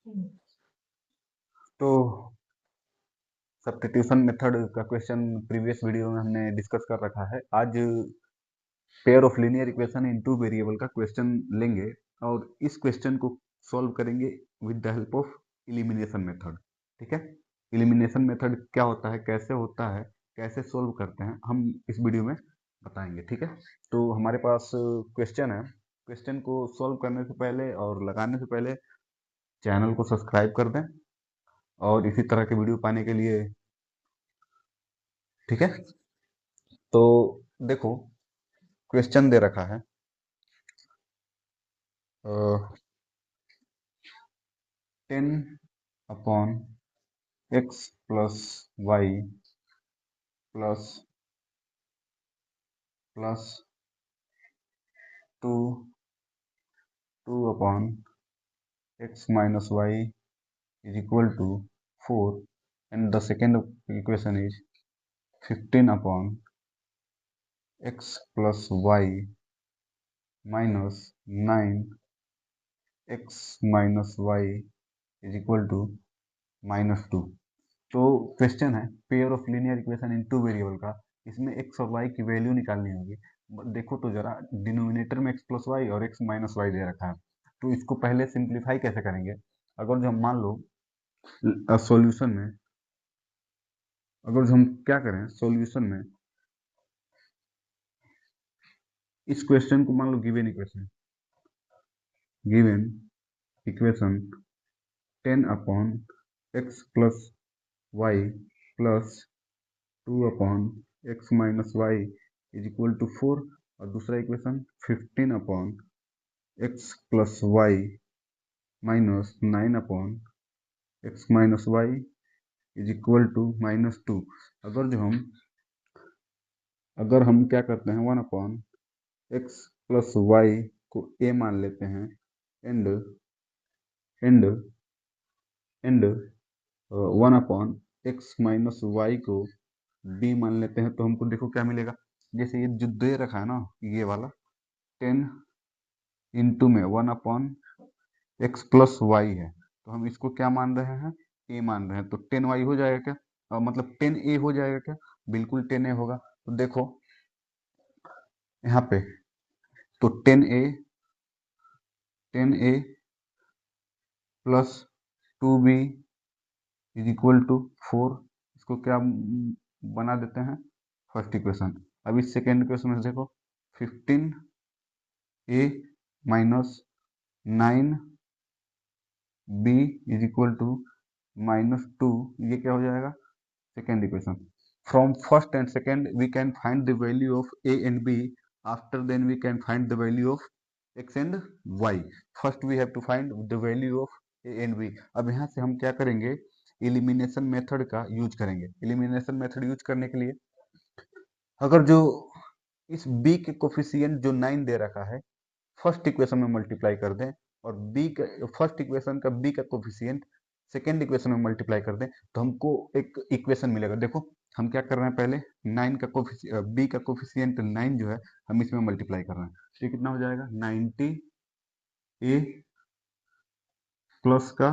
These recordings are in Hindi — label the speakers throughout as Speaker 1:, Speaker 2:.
Speaker 1: तो सब्स्टिट्यूशन मेथड का क्वेश्चन प्रीवियस वीडियो में हमने डिस्कस कर रखा है। आज pair of linear equation in two variable का क्वेश्चन लेंगे और इस क्वेश्चन को सॉल्व करेंगे with the help of elimination method. ठीक है, इलिमिनेशन मेथड क्या होता है, कैसे होता है, कैसे सॉल्व करते हैं, हम इस वीडियो में बताएंगे। ठीक है, तो हमारे पास क्वेश्चन है। क्वेश्चन को सॉल्व करने से पहले और लगाने से पहले चैनल को सब्सक्राइब कर दें और इसी तरह के वीडियो पाने के लिए। ठीक है, तो देखो क्वेश्चन दे रखा है 10/x+y plus 2/x-y is equal to 4, and the second equation is 15/x+y minus 9x-y is equal to -2। तो क्वेश्चन है pair of linear equation in two variable का। इसमें एक्स और वाई की वैल्यू निकालनी होगी। देखो तो जरा, डिनोमिनेटर में एक्स प्लस वाई और एक्स माइनस वाई दे रखा है, तो इसको पहले सिंप्लीफाई कैसे करेंगे। अगर जो हम मान लो सॉल्यूशन में, अगर जो हम क्या करें सॉल्यूशन में, इस क्वेश्चन को मान लो given equation 10/x+y plus 2/x-y is equal to 4, और दूसरा equation 15/x+y minus 9/x-y is equal to -2। अगर हम क्या करते हैं 1/x+y को a मान लेते हैं, एंड एंड एंड 1/x-y को b मान लेते हैं, तो हमको देखो क्या मिलेगा। जैसे ये जो दे रखा है ना, ये वाला 10 इंटू में 1/x+y है, तो हम इसको क्या मान रहे हैं, a मान रहे हैं, तो 10y हो जाएगा क्या, मतलब 10a हो जाएगा क्या, बिल्कुल 10a होगा। तो देखो यहाँ पे, तो 10a plus 2b is equal to 4, इसको क्या बना देते हैं, फर्स्ट इक्वेशन। अब इस सेकेंड इक्वेशन में देखो 15a minus 9b is equal to -2, ये क्या हो जाएगा, second equation. From first and second we can find the value of a and b, after then we can find the value of x and y। First we have to find the value of a and b। अब यहाँ से हम क्या करेंगे, एलिमिनेशन मेथड का यूज करेंगे। एलिमिनेशन मेथड यूज करने के लिए, अगर जो इस b के कोफिशिएंट जो 9 दे रखा है, फर्स्ट इक्वेशन में मल्टीप्लाई कर दें, और बी का फर्स्ट इक्वेशन का बी का कोफिशिएंट सेकेंड इक्वेशन में मल्टीप्लाई कर दें, तो हमको एक इक्वेशन मिलेगा। देखो हम क्या कर रहे हैं, पहले 9 का कोफिशिएंट, बी का कोफिशिएंट 9 जो है, हम इसमें मल्टीप्लाई कर रहे हैं, तो ये कितना हो जाएगा, 90a प्लस का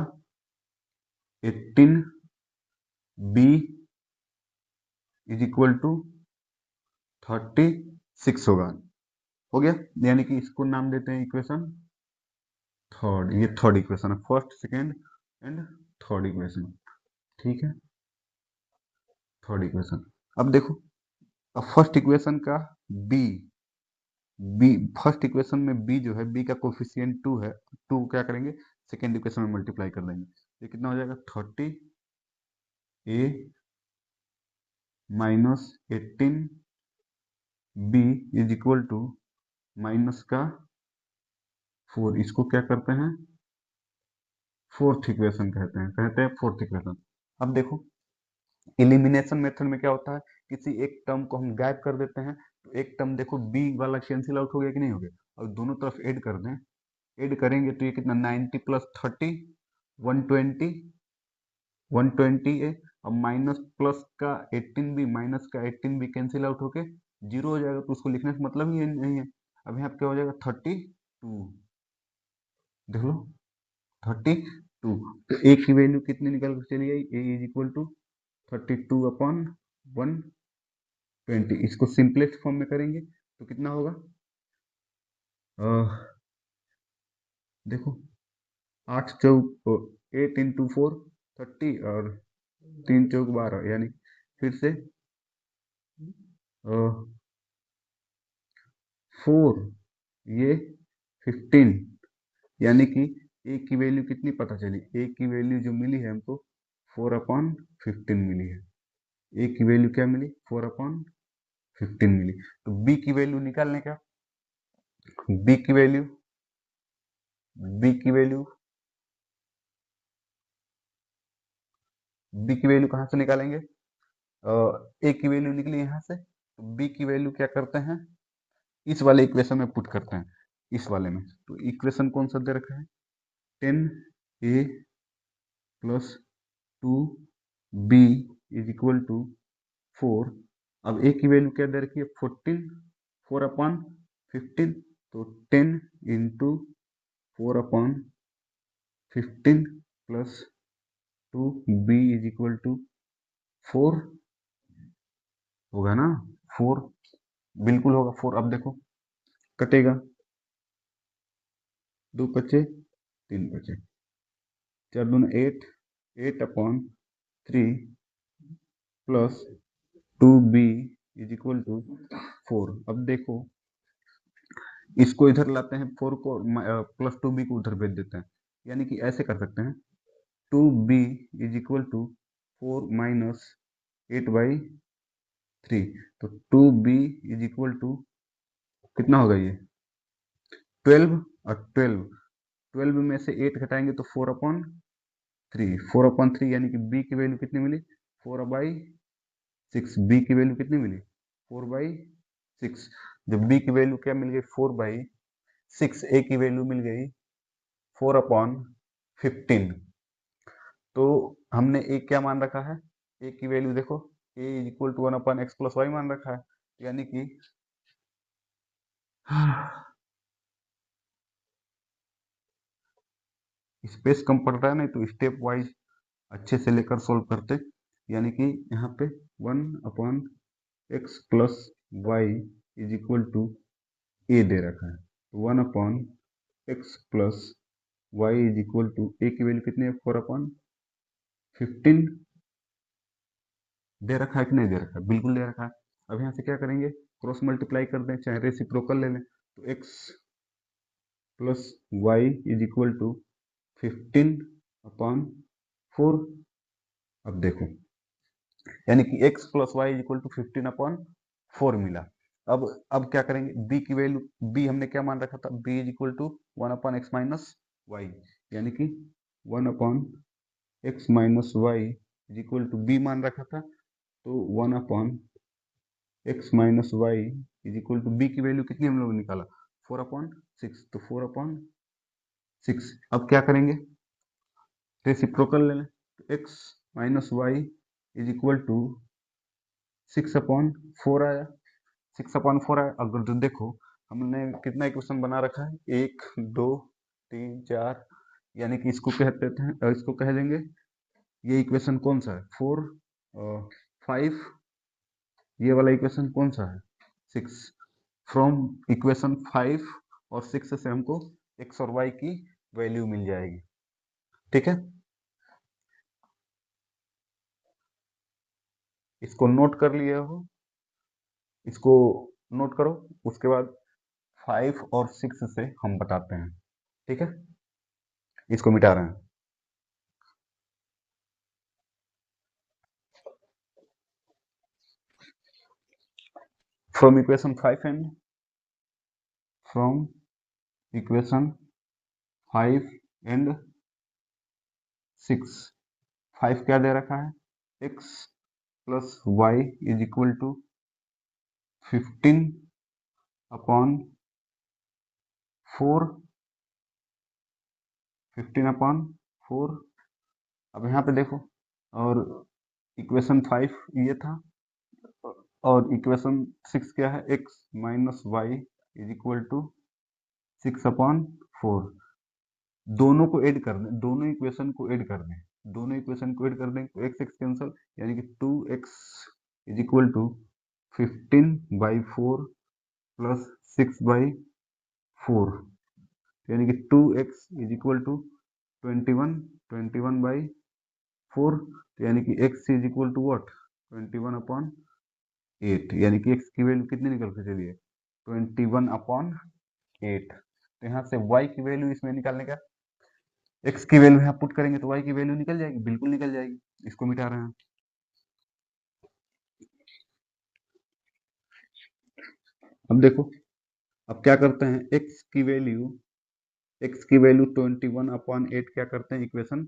Speaker 1: 18b इज इक्वल टू 36 होगा। हो गया, यानी कि इसको नाम देते हैं इक्वेशन थर्ड। ये थर्ड इक्वेशन है, first second and third equation. ठीक है, थर्ड इक्वेशन। अब देखो, अब फर्स्ट इक्वेशन का बी बी फर्स्ट इक्वेशन में बी जो है, बी का कोफिशिएंट 2 है, 2 क्या करेंगे, सेकेंड इक्वेशन में मल्टीप्लाई कर देंगे, ये कितना हो जाएगा, 30a minus 18b is equal to minus का 4। इसको क्या करते हैं, फोर्थ इक्वेशन कहते हैं फोर्थ इक्वेशन। अब देखो इलिमिनेशन मेथड में क्या होता है, किसी एक टर्म को हम गायब कर देते हैं, तो एक टर्म देखो बी वाला कैंसिल आउट हो गया कि नहीं हो गया, और दोनों तरफ ऐड कर दें, ऐड करेंगे तो ये कितना, 90 प्लस 30 120, 120 है। अब माइनस प्लस का 18 भी, माइनस का 18 भी कैंसिल आउट होके जीरो हो जाएगा, तो उसको लिखने से मतलब ही नहीं है। अब यहाँ क्या हो जाएगा, 32, देख लो 32 2, तो ए की वैल्यू कितनी निकल कर चली आई, ए इज इक्वल टू 32/120। इसको सिंपलेस्ट फॉर्म में करेंगे तो कितना होगा, देखो 8 चौक 8 × 4 30 और 3 चौक 12, यानी फिर से 4 ये 15, यानी कि ए की वैल्यू कितनी पता चली, ए की वैल्यू जो मिली है हमको 4/15 मिली है। ए की वैल्यू क्या मिली, 4/15 मिली। तो बी की वैल्यू निकालने का, बी की वैल्यू बी की वैल्यू बी की वैल्यू कहाँ से निकालेंगे, ए की वैल्यू निकली यहाँ से, तो बी की वैल्यू क्या करते हैं, इस वाले इक्वेशन में पुट करते हैं, इस वाले में। तो इक्वेशन कौन सा दे रखा है, 10a + 2b is equal to 4। अब ए की वैल्यू क्या दे रखी है, 14, 4/15, तो 10 × 4/15 + 2b इज इक्वल टू 4 होगा ना, 4 बिल्कुल होगा 4। अब देखो कटेगा, 2 बचे 3 बचे, 4 दूनी 8, 8/3 + 2b इज इक्वल टू 4। अब देखो इसको इधर लाते हैं, 4 को + 2b को उधर भेज देते हैं, यानी कि ऐसे कर सकते हैं, 2b इज इक्वल टू 4 - 8/3। तो 2b इज इक्वल टू कितना होगा ये, 12, और 12 में से 8 घटाएंगे तो 4/3, 4/3, यानी कि बी की वैल्यू कितनी मिली, 4/6। बी की वैल्यू कितनी मिली, 4/6। जब बी की वैल्यू क्या मिल गई, 4/6, ए की वैल्यू मिल गई 4/15। तो हमने ए क्या मान रखा है, ए की वैल्यू देखो, A is equal to 1/x + y मान रखा है, यानी कि स्पेस कम पड़ रहा है, नहीं तो स्टेप वाइज अच्छे से लेकर सोल्व करते, यानी कि यहाँ पे 1/x + y is equal to A दे रखा है, तो 1/x + y is equal to A की वैल्यू कितनी है, 4/15 दे रखा है कि नहीं दे रखा है, बिल्कुल दे रखा है। अब यहाँ से क्या करेंगे, क्रॉस मल्टीप्लाई कर दें, चाहे रेसिप्रोकल ले लें, तो x + y is equal to 15/4। अब देखो, यानी कि x + y is equal to 15/4 मिला। अब क्या करेंगे, b की वैल्यू, b हमने क्या मान रखा था, b is equal to 1/x - y, यानी कि 1/x - y is equal to b मान रखा था, तो 1/x - y is equal to b की वैल्यू कितनी हम लोग ने निकाला, 4/6, तो 4/6। अब क्या करेंगे, रेसिप्रोकल ले लें, तो x - y is equal to 6/4 आया, 6/4 आया। अगर जो देखो हमने कितना इक्वेशन बना रखा है, 1 2 3 4, यानी कि इसको कहते हैं, इसको कह देंगे, ये इक्वेशन कौन सा है, 4 5, ये वाला इक्वेशन कौन सा है, 6। फ्रॉम इक्वेशन 5 और 6 से हमको x और y की वैल्यू मिल जाएगी, ठीक है। इसको नोट कर लिए हो, इसको नोट करो, उसके बाद 5 और 6 से हम बताते हैं, ठीक है। इसको मिटा रहे हैं, from equation 5 and from equation 5 and 6। 5 क्या दे रखा है, x + y is equal to 15/4, 15/4। अब यहाँ पे देखो, और इक्वेशन 5 ये था, और इक्वेशन 6 क्या है, x - y is equal to 6/4। दोनों को ऐड कर दें, दोनों इक्वेशन को ऐड कर दें, दोनों इक्वेशन को ऐड कर दें तो एक्स एक्स कैंसल, यानी कि 2x is equal to 15/4 plus 6/4, यानी कि 2x इज इक्वल टू 21/4, यानी कि x is equal to what 21/8, यानी कि x की वैल्यू कितनी निकल के चलिए 21/8। तो यहाँ से y की वैल्यू इसमें निकालने का, x की वैल्यू यहाँ पुट करेंगे तो y की वैल्यू निकल जाएगी, बिल्कुल निकल जाएगी। इसको मिटा रहे हैं। अब देखो, अब क्या करते हैं, x की वैल्यू 21/8 क्या करते हैं, इक्वेशन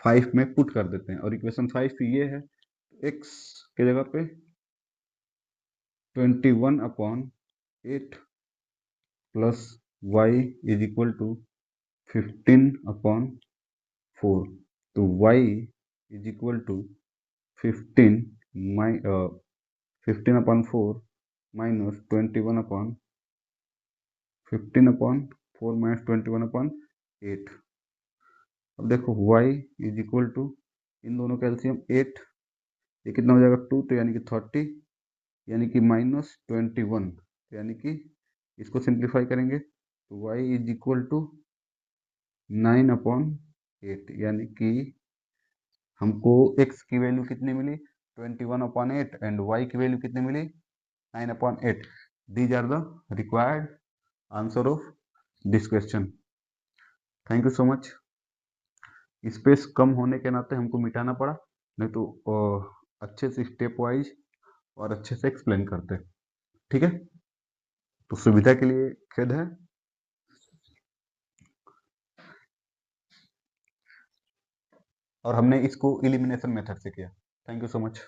Speaker 1: 5 में पुट कर देते हैं, और इक्वेशन 5 ये है, x के जगह पे 21/8 plus y is equal to 15/4, तो y is equal to 15/4 minus 15/4 minus 21/8। अब देखो y इज इक्वल टू, इन दोनों का एलसीएम 8, ये कितना हो जाएगा 2, तो यानी कि 30, यानी कि माइनस 21, यानी कि इसको सिंप्लीफाई करेंगे तो y इज इक्वल टू 9/8, यानी कि हमको x की वैल्यू कितनी मिली 21/8 एंड y की वैल्यू कितनी मिली 9/8। These are the required answer of this question. Thank you so much. Space कम होने के नाते हमको मिटाना पड़ा, नहीं तो अच्छे से स्टेप वाइज और अच्छे से एक्सप्लेन करते। ठीक है, तो सुविधा के लिए खेद है। और हमने इसको इलिमिनेशन मेथड से किया। Thank you so much.